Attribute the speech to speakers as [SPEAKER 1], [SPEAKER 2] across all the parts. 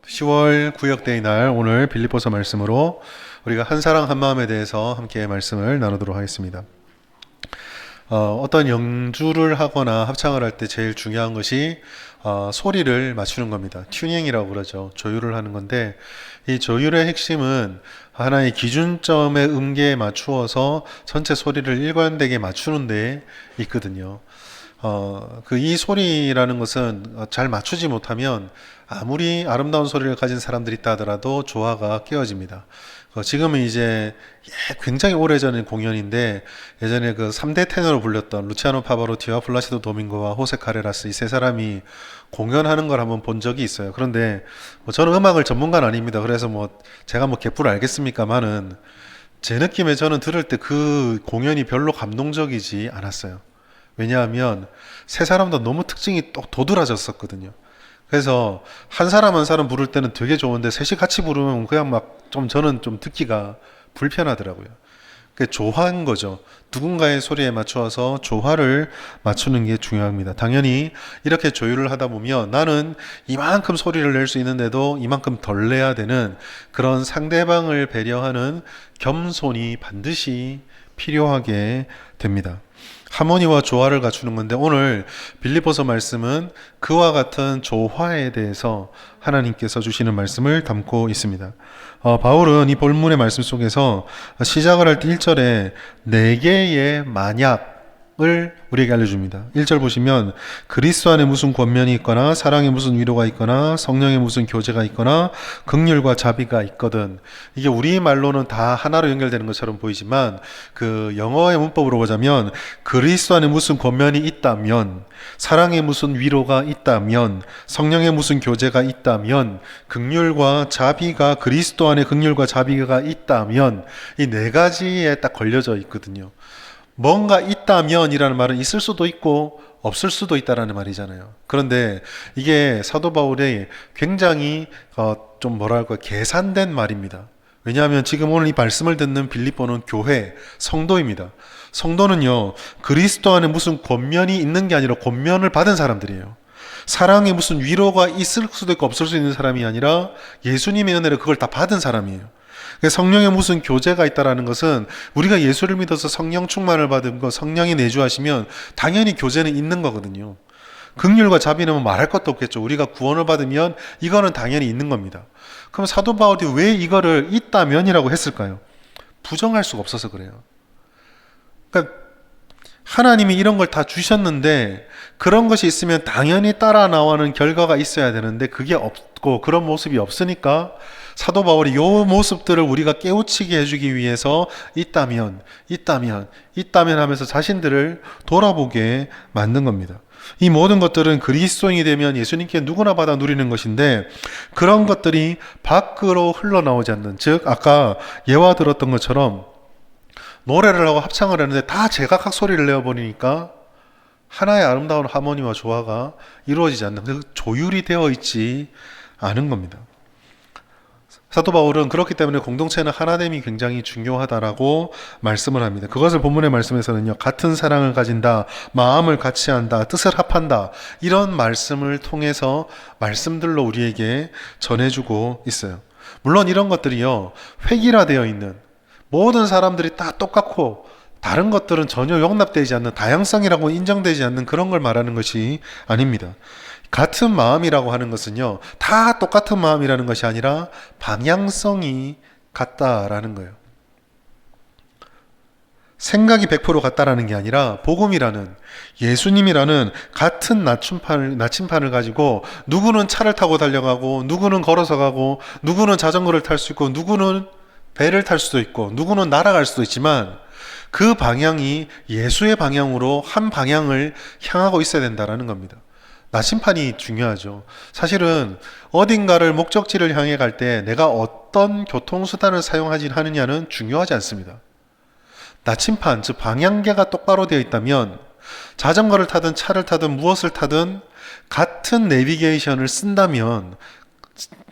[SPEAKER 1] 10월 구역데이 날 오늘 빌립보서 말씀으로 우리가 한 사랑 한 마음에 대해서 함께 말씀을 나누도록 하겠습니다. 어떤 연주를 하거나 합창을 할 때 제일 중요한 것이 소리를 맞추는 겁니다. 튜닝이라고 그러죠. 조율을 하는 건데 이 조율의 핵심은 하나의 기준점의 음계에 맞추어서 전체 소리를 일관되게 맞추는 데 있거든요. 이 소리라는 것은 잘 맞추지 못하면 아무리 아름다운 소리를 가진 사람들이 있다 하더라도 조화가 깨어집니다. 지금은 이제 굉장히 오래전 공연인데 예전에 그 3대 테너로 불렸던 루치아노 파바로티와 플라시도 도밍고와 호세 카레라스 이 세 사람이 공연하는 걸 한번 본 적이 있어요. 그런데 저는 음악을 전문가는 아닙니다. 그래서 제가 개뿔 알겠습니까만은 제 느낌에 저는 들을 때 그 공연이 별로 감동적이지 않았어요. 왜냐하면 세 사람 다 너무 특징이 도드라졌었거든요. 그래서 한 사람 한 사람 부를 때는 되게 좋은데 셋이 같이 부르면 그냥 저는 좀 듣기가 불편하더라고요. 그 조화인 거죠. 누군가의 소리에 맞추어서 조화를 맞추는 게 중요합니다. 당연히 이렇게 조율을 하다 보면 나는 이만큼 소리를 낼 수 있는데도 이만큼 덜 내야 되는 그런 상대방을 배려하는 겸손이 반드시 필요하게 됩니다. 하모니와 조화를 갖추는 건데 오늘 빌립보서 말씀은 그와 같은 조화에 대해서 하나님께서 주시는 말씀을 담고 있습니다. 바울은 이 본문의 말씀 속에서 시작을 할 때 1절에 네 개의 만약을 우리에게 알려줍니다. 1절 보시면 그리스도 안에 무슨 권면이 있거나 사랑에 무슨 위로가 있거나 성령에 무슨 교제가 있거나 긍휼과 자비가 있거든. 이게 우리 말로는 다 하나로 연결되는 것처럼 보이지만 그 영어의 문법으로 보자면 그리스도 안에 무슨 권면이 있다면 사랑에 무슨 위로가 있다면 성령에 무슨 교제가 있다면 긍휼과 자비가 그리스도 안에 긍휼과 자비가 있다면 이 네 가지에 딱 걸려져 있거든요. 뭔가 있다면이라는 말은 있을 수도 있고 없을 수도 있다라는 말이잖아요. 그런데 이게 사도 바울의 굉장히 계산된 말입니다. 왜냐하면 지금 오늘 이 말씀을 듣는 빌립보는 교회, 성도입니다. 성도는요, 그리스도 안에 무슨 권면이 있는 게 아니라 권면을 받은 사람들이에요. 사랑에 무슨 위로가 있을 수도 있고 없을 수 있는 사람이 아니라 예수님의 은혜를 그걸 다 받은 사람이에요. 성령에 무슨 교제가 있다라는 것은 우리가 예수를 믿어서 성령 충만을 받은 거 성령이 내주하시면 당연히 교제는 있는 거거든요. 긍휼과 자비는 말할 것도 없겠죠. 우리가 구원을 받으면 이거는 당연히 있는 겁니다. 그럼 사도 바울이 왜 이거를 있다면이라고 했을까요? 부정할 수가 없어서 그래요. 그러니까 하나님이 이런 걸 다 주셨는데 그런 것이 있으면 당연히 따라 나오는 결과가 있어야 되는데 그게 없고 그런 모습이 없으니까 사도 바울이 이 모습들을 우리가 깨우치게 해주기 위해서 있다면 하면서 자신들을 돌아보게 만든 겁니다. 이 모든 것들은 그리스도인이 되면 예수님께 누구나 받아 누리는 것인데 그런 것들이 밖으로 흘러나오지 않는, 즉 아까 예화 들었던 것처럼 노래를 하고 합창을 했는데 다 제각각 소리를 내어버리니까 하나의 아름다운 하모니와 조화가 이루어지지 않는, 그 조율이 되어 있지 않은 겁니다. 사도 바울은 그렇기 때문에 공동체는 하나됨이 굉장히 중요하다라고 말씀을 합니다. 그것을 본문의 말씀에서는요, 같은 사랑을 가진다, 마음을 같이 한다, 뜻을 합한다, 이런 말씀을 통해서 말씀들로 우리에게 전해주고 있어요. 물론 이런 것들이요, 획일화되어 있는, 모든 사람들이 다 똑같고 다른 것들은 전혀 용납되지 않는, 다양성이라고 인정되지 않는 그런 걸 말하는 것이 아닙니다. 같은 마음이라고 하는 것은요, 다 똑같은 마음이라는 것이 아니라 방향성이 같다라는 거예요. 생각이 100% 같다라는 게 아니라 복음이라는, 예수님이라는 같은 나침판을 가지고 누구는 차를 타고 달려가고 누구는 걸어서 가고 누구는 자전거를 탈 수 있고 누구는 배를 탈 수도 있고 누구는 날아갈 수도 있지만 그 방향이 예수의 방향으로 한 방향을 향하고 있어야 된다라는 겁니다. 나침판이 중요하죠. 사실은 어딘가를 목적지를 향해 갈 때 내가 어떤 교통수단을 하느냐는 중요하지 않습니다. 나침판, 즉 방향계가 똑바로 되어 있다면 자전거를 타든 차를 타든 무엇을 타든 같은 내비게이션을 쓴다면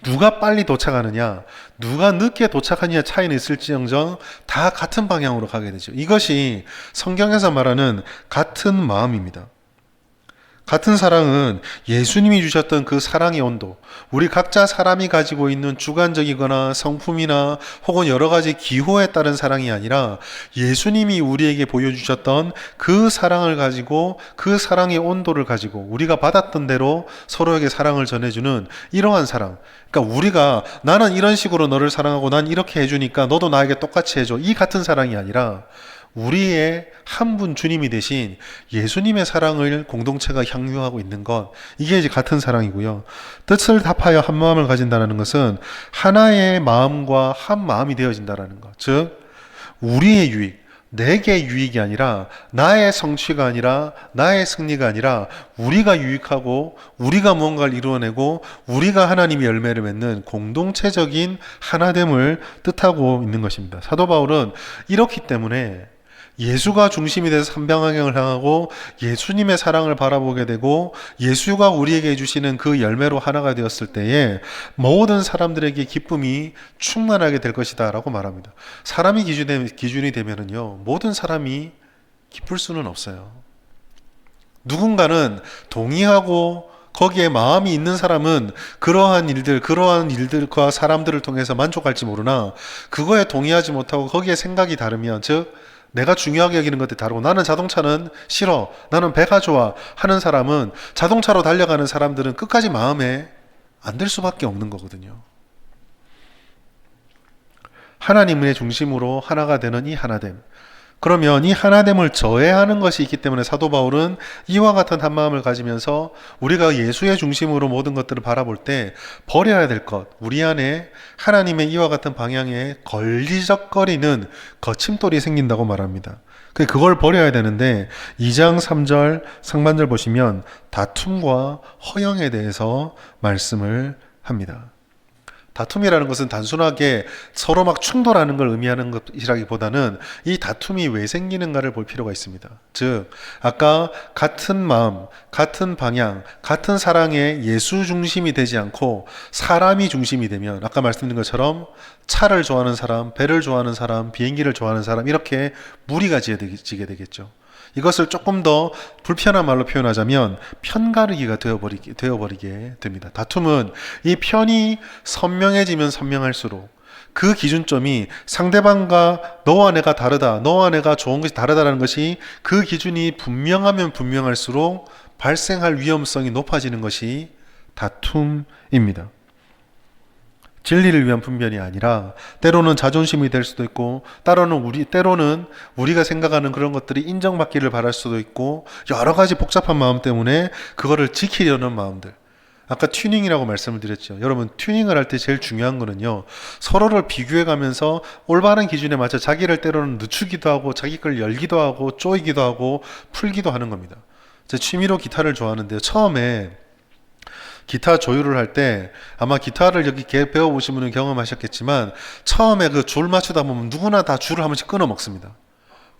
[SPEAKER 1] 누가 빨리 도착하느냐, 누가 늦게 도착하느냐 차이는 있을지언정 다 같은 방향으로 가게 되죠. 이것이 성경에서 말하는 같은 마음입니다. 같은 사랑은 예수님이 주셨던 그 사랑의 온도, 우리 각자 사람이 가지고 있는 주관적이거나 성품이나 혹은 여러 가지 기호에 따른 사랑이 아니라 예수님이 우리에게 보여주셨던 그 사랑을 가지고 그 사랑의 온도를 가지고 우리가 받았던 대로 서로에게 사랑을 전해주는 이러한 사랑. 그러니까 우리가 나는 이런 식으로 너를 사랑하고 난 이렇게 해주니까 너도 나에게 똑같이 해줘. 이 같은 사랑이 아니라 우리의 한 분 주님이 대신 예수님의 사랑을 공동체가 향유하고 있는 것, 이게 이제 같은 사랑이고요. 뜻을 합하여 한 마음을 가진다는 것은 하나의 마음과 한 마음이 되어진다는 것. 즉 우리의 유익, 내게 유익이 아니라 나의 성취가 아니라 나의 승리가 아니라 우리가 유익하고 우리가 무언가를 이루어내고 우리가 하나님의 열매를 맺는 공동체적인 하나됨을 뜻하고 있는 것입니다. 사도 바울은 이렇기 때문에 예수가 중심이 돼서 삼방향을 향하고 예수님의 사랑을 바라보게 되고 예수가 우리에게 해주시는 그 열매로 하나가 되었을 때에 모든 사람들에게 기쁨이 충만하게 될 것이다 라고 말합니다. 사람이 기준이 되면은요, 모든 사람이 기쁠 수는 없어요. 누군가는 동의하고 거기에 마음이 있는 사람은 그러한 일들과 사람들을 통해서 만족할지 모르나 그거에 동의하지 못하고 거기에 생각이 다르면, 즉 내가 중요하게 여기는 것들이 다르고 나는 자동차는 싫어, 나는 배가 좋아 하는 사람은 자동차로 달려가는 사람들은 끝까지 마음에 안 들 수밖에 없는 거거든요. 하나님의 중심으로 하나가 되는 이 하나됨. 그러면 이 하나됨을 저해하는 것이 있기 때문에 사도 바울은 이와 같은 한 마음을 가지면서 우리가 예수의 중심으로 모든 것들을 바라볼 때 버려야 될 것, 우리 안에 하나님의 이와 같은 방향에 걸리적거리는 거침돌이 생긴다고 말합니다. 그걸 버려야 되는데 2장 3절 상반절 보시면 다툼과 허영에 대해서 말씀을 합니다. 다툼이라는 것은 단순하게 서로 막 충돌하는 걸 의미하는 것이라기보다는 이 다툼이 왜 생기는가를 볼 필요가 있습니다. 즉, 아까 같은 마음, 같은 방향, 같은 사랑에 예수 중심이 되지 않고 사람이 중심이 되면 아까 말씀드린 것처럼 차를 좋아하는 사람, 배를 좋아하는 사람, 비행기를 좋아하는 사람 이렇게 무리가 지게 되겠죠. 이것을 조금 더 불편한 말로 표현하자면 편가르기가 되어버리게 됩니다. 다툼은 이 편이 선명해지면 선명할수록 그 기준점이 상대방과 너와 내가 다르다, 너와 내가 좋은 것이 다르다는 것이 그 기준이 분명하면 분명할수록 발생할 위험성이 높아지는 것이 다툼입니다. 진리를 위한 분별이 아니라 때로는 자존심이 될 수도 있고 때로는 우리가 생각하는 그런 것들이 인정받기를 바랄 수도 있고 여러 가지 복잡한 마음 때문에 그거를 지키려는 마음들. 아까 튜닝이라고 말씀을 드렸죠. 여러분 튜닝을 할 때 제일 중요한 거는요, 서로를 비교해 가면서 올바른 기준에 맞춰 자기를 때로는 늦추기도 하고 자기 걸 열기도 하고 쪼이기도 하고 풀기도 하는 겁니다. 제 취미로 기타를 좋아하는데요, 처음에 기타 조율을 할 때 아마 기타를 여기 배워보신 분은 경험하셨겠지만 처음에 그 줄 맞추다 보면 누구나 다 줄을 한 번씩 끊어 먹습니다.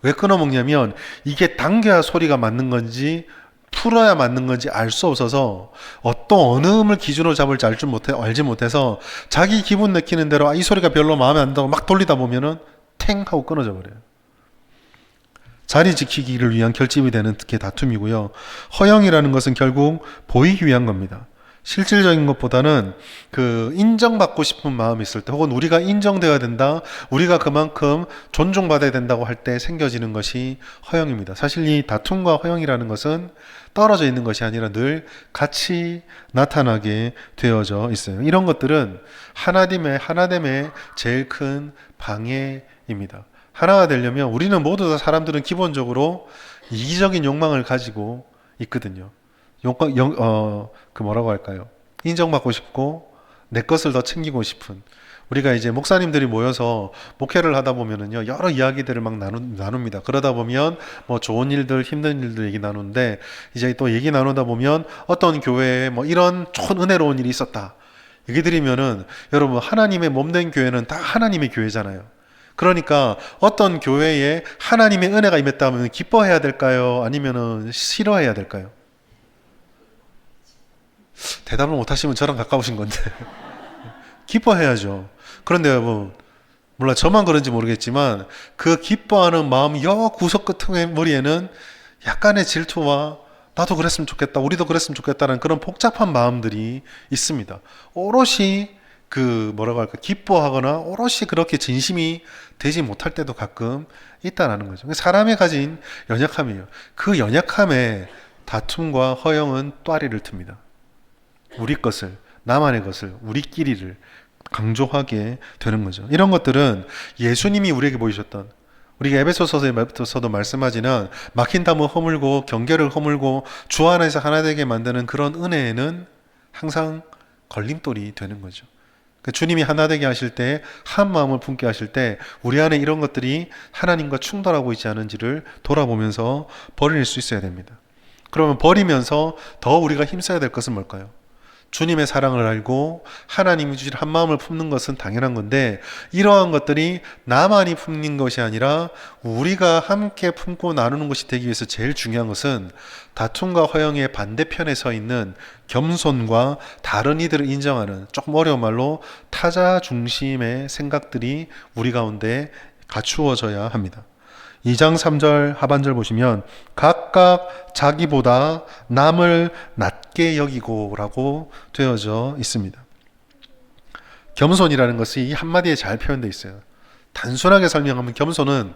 [SPEAKER 1] 왜 끊어 먹냐면 이게 당겨야 소리가 맞는 건지 풀어야 맞는 건지 알 수 없어서 어느 음을 기준으로 잡을지 알지 못해서 자기 기분 내키는 대로 이 소리가 별로 마음에 안 든다고 막 돌리다 보면은 탱 하고 끊어져 버려요. 자리 지키기를 위한 결집이 되는 게 다툼이고요. 허영이라는 것은 결국 보이기 위한 겁니다. 실질적인 것보다는 그 인정받고 싶은 마음이 있을 때 혹은 우리가 인정되어야 된다, 우리가 그만큼 존중받아야 된다고 할 때 생겨지는 것이 허영입니다. 사실 이 다툼과 허영이라는 것은 떨어져 있는 것이 아니라 늘 같이 나타나게 되어져 있어요. 이런 것들은 하나됨의 제일 큰 방해입니다. 하나가 되려면 우리는 모두 다 사람들은 기본적으로 이기적인 욕망을 가지고 있거든요. 뭐라고 할까요? 인정받고 싶고 내 것을 더 챙기고 싶은, 우리가 이제 목사님들이 모여서 목회를 하다 보면은요, 여러 이야기들을 막 나눕니다. 그러다 보면 뭐 좋은 일들, 힘든 일들 얘기 나누는데 이제 또 얘기 나누다 보면 어떤 교회에 뭐 이런 좋은 은혜로운 일이 있었다 얘기 드리면은, 여러분 하나님의 몸된 교회는 다 하나님의 교회잖아요. 그러니까 어떤 교회에 하나님의 은혜가 임했다면 기뻐해야 될까요? 아니면은 싫어해야 될까요? 대답을 못하시면 저랑 가까우신 건데 기뻐해야죠. 그런데 여러분, 몰라 저만 그런지 모르겠지만 그 기뻐하는 마음 여 구석 끝에 머리에는 약간의 질투와 나도 그랬으면 좋겠다, 우리도 그랬으면 좋겠다는 그런 복잡한 마음들이 있습니다. 오롯이 뭐라고 할까, 기뻐하거나 오롯이 그렇게 진심이 되지 못할 때도 가끔 있다라는 거죠. 사람이 가진 연약함이에요. 그 연약함에 다툼과 허영은 또아리를 틉니다. 우리 것을, 나만의 것을, 우리끼리를 강조하게 되는 거죠. 이런 것들은 예수님이 우리에게 보이셨던, 우리가 에베소서에서도 말씀하지는 막힌 담을 허물고 경계를 허물고 주 안에서 하나 되게 만드는 그런 은혜에는 항상 걸림돌이 되는 거죠. 주님이 하나 되게 하실 때, 한 마음을 품게 하실 때 우리 안에 이런 것들이 하나님과 충돌하고 있지 않은지를 돌아보면서 버릴 수 있어야 됩니다. 그러면 버리면서 더 우리가 힘써야 될 것은 뭘까요? 주님의 사랑을 알고 하나님이 주신 한 마음을 품는 것은 당연한 건데, 이러한 것들이 나만이 품는 것이 아니라 우리가 함께 품고 나누는 것이 되기 위해서 제일 중요한 것은 다툼과 허영의 반대편에 서 있는 겸손과 다른 이들을 인정하는, 조금 어려운 말로 타자 중심의 생각들이 우리 가운데 갖추어져야 합니다. 2장 3절 하반절 보시면 각각 자기보다 남을 낮게 여기고 라고 되어져 있습니다. 겸손이라는 것이 이 한마디에 잘 표현되어 있어요. 단순하게 설명하면 겸손은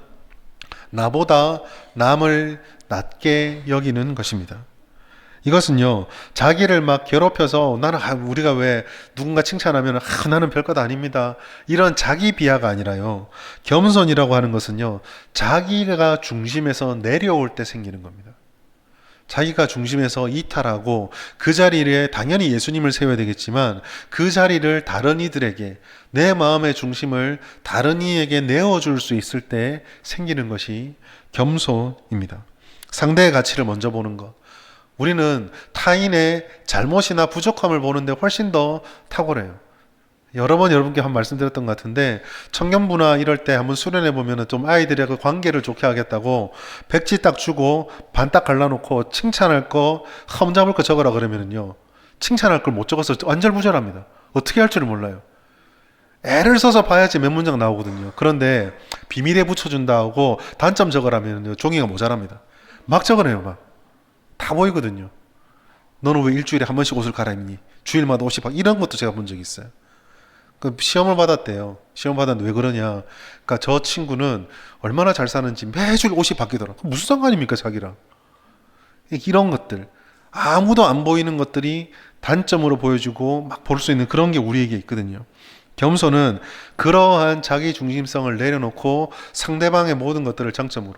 [SPEAKER 1] 나보다 남을 낮게 여기는 것입니다. 이것은요, 자기를 막 괴롭혀서 우리가 왜 누군가 칭찬하면 나는 별것 아닙니다, 이런 자기 비하가 아니라요, 겸손이라고 하는 것은요, 자기가 중심에서 내려올 때 생기는 겁니다. 자기가 중심에서 이탈하고 그 자리에 당연히 예수님을 세워야 되겠지만 그 자리를 다른 이들에게, 내 마음의 중심을 다른 이에게 내어줄 수 있을 때 생기는 것이 겸손입니다. 상대의 가치를 먼저 보는 것. 우리는 타인의 잘못이나 부족함을 보는데 훨씬 더 탁월해요. 여러 번 여러분께 한 말씀드렸던 것 같은데, 청년부나 이럴 때 한번 수련해 보면 좀 아이들의 관계를 좋게 하겠다고 백지 딱 주고 반 딱 갈라놓고 칭찬할 거, 흠 잡을 거 적어라 그러면은요, 칭찬할 걸 못 적어서 안절부절합니다. 어떻게 할 줄을 몰라요. 애를 써서 봐야지 몇 문장 나오거든요. 그런데 비밀에 붙여준다 하고 단점 적으라면 종이가 모자랍니다. 막 적어내요. 막 다 보이거든요. 너는 왜 일주일에 한 번씩 옷을 갈아입니? 주일마다 옷이 이런 것도 제가 본 적이 있어요. 시험을 받았대요. 시험 받았는데 왜 그러냐, 그러니까 저 친구는 얼마나 잘 사는지 매주 옷이 바뀌더라. 무슨 상관입니까 자기랑. 이런 것들, 아무도 안 보이는 것들이 단점으로 보여주고 막 볼 수 있는 그런 게 우리에게 있거든요. 겸손은 그러한 자기 중심성을 내려놓고 상대방의 모든 것들을 장점으로,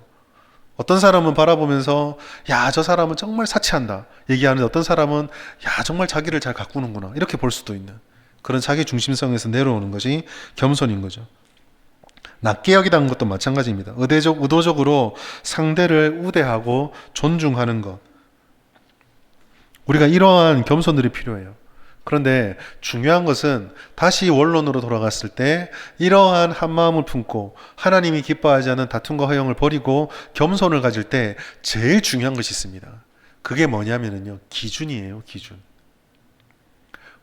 [SPEAKER 1] 어떤 사람은 바라보면서 야, 저 사람은 정말 사치한다 얘기하는데, 어떤 사람은 야, 정말 자기를 잘 가꾸는구나, 이렇게 볼 수도 있는 그런 자기 중심성에서 내려오는 것이 겸손인 거죠. 낮게 여기다는 것도 마찬가지입니다. 의도적으로 상대를 우대하고 존중하는 것, 우리가 이러한 겸손들이 필요해요. 그런데 중요한 것은 다시 원론으로 돌아갔을 때 이러한 한 마음을 품고 하나님이 기뻐하지 않는 다툼과 허영을 버리고 겸손을 가질 때 제일 중요한 것이 있습니다. 그게 뭐냐면요, 기준이에요. 기준.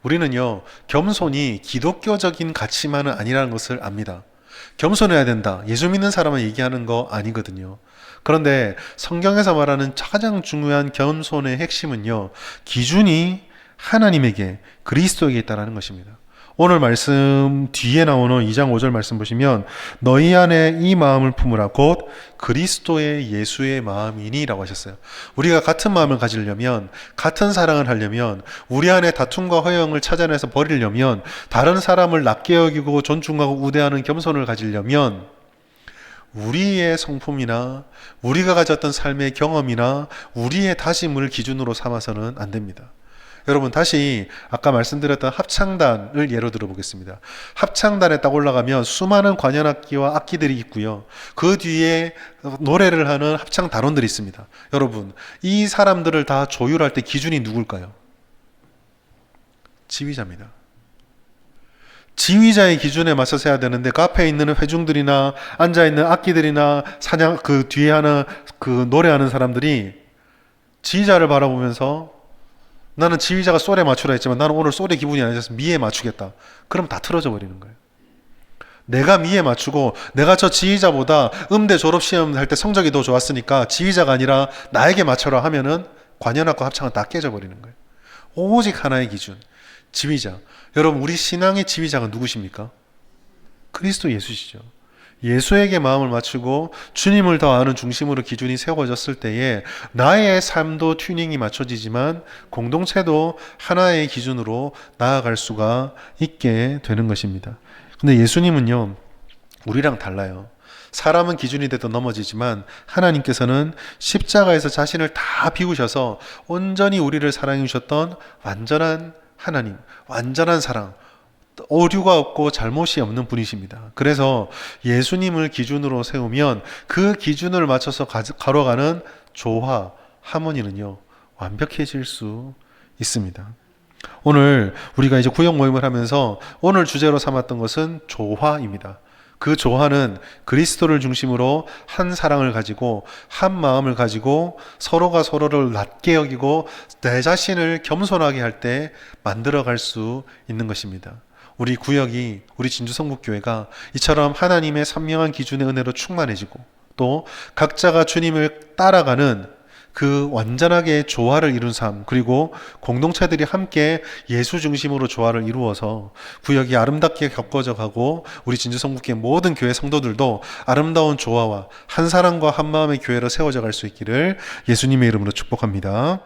[SPEAKER 1] 우리는요, 겸손이 기독교적인 가치만은 아니라는 것을 압니다. 겸손해야 된다, 예수 믿는 사람은 얘기하는 거 아니거든요. 그런데 성경에서 말하는 가장 중요한 겸손의 핵심은요, 기준이 하나님에게, 그리스도에게 있다는 것입니다. 오늘 말씀 뒤에 나오는 2장 5절 말씀 보시면 너희 안에 이 마음을 품으라 곧 그리스도의 예수의 마음이니 라고 하셨어요. 우리가 같은 마음을 가지려면, 같은 사랑을 하려면, 우리 안에 다툼과 허영을 찾아내서 버리려면, 다른 사람을 낮게 여기고 존중하고 우대하는 겸손을 가지려면 우리의 성품이나 우리가 가졌던 삶의 경험이나 우리의 다짐을 기준으로 삼아서는 안 됩니다. 여러분, 다시 아까 말씀드렸던 합창단을 예로 들어보겠습니다. 합창단에 딱 올라가면 수많은 관현악기와 악기들이 있고요, 그 뒤에 노래를 하는 합창 단원들이 있습니다. 여러분, 이 사람들을 다 조율할 때 기준이 누굴까요? 지휘자입니다. 지휘자의 기준에 맞서서 해야 되는데, 그 앞에 있는 회중들이나 앉아있는 악기들이나 그 뒤에 하는 노래하는 사람들이 지휘자를 바라보면서 나는 지휘자가 솔에 맞추라 했지만 나는 오늘 솔의 기분이 아니어서 미에 맞추겠다, 그럼 다 틀어져 버리는 거예요. 내가 미에 맞추고 내가 저 지휘자보다 음대 졸업시험 할 때 성적이 더 좋았으니까 지휘자가 아니라 나에게 맞춰라 하면은 관연합과 합창은 다 깨져버리는 거예요. 오직 하나의 기준, 지휘자. 여러분, 우리 신앙의 지휘자가 누구십니까? 그리스도 예수시죠. 예수에게 마음을 맞추고 주님을 더 아는 중심으로 기준이 세워졌을 때에 나의 삶도 튜닝이 맞춰지지만 공동체도 하나의 기준으로 나아갈 수가 있게 되는 것입니다. 근데 예수님은요, 우리랑 달라요. 사람은 기준이 돼도 넘어지지만 하나님께서는 십자가에서 자신을 다 비우셔서 온전히 우리를 사랑해 주셨던 완전한 하나님, 완전한 사랑, 오류가 없고 잘못이 없는 분이십니다. 그래서 예수님을 기준으로 세우면 그 기준을 맞춰서 걸어가는 조화, 하모니는요, 완벽해질 수 있습니다. 오늘 우리가 이제 구역 모임을 하면서 오늘 주제로 삼았던 것은 조화입니다. 그 조화는 그리스도를 중심으로 한 사랑을 가지고 한 마음을 가지고 서로가 서로를 낮게 여기고 내 자신을 겸손하게 할 때 만들어갈 수 있는 것입니다. 우리 구역이, 우리 진주성북교회가 이처럼 하나님의 선명한 기준의 은혜로 충만해지고 또 각자가 주님을 따라가는 그 완전하게 조화를 이룬 삶, 그리고 공동체들이 함께 예수 중심으로 조화를 이루어서 구역이 아름답게 겪어져 가고 우리 진주성북교회 모든 교회 성도들도 아름다운 조화와 한 사람과 한 마음의 교회로 세워져 갈 수 있기를 예수님의 이름으로 축복합니다.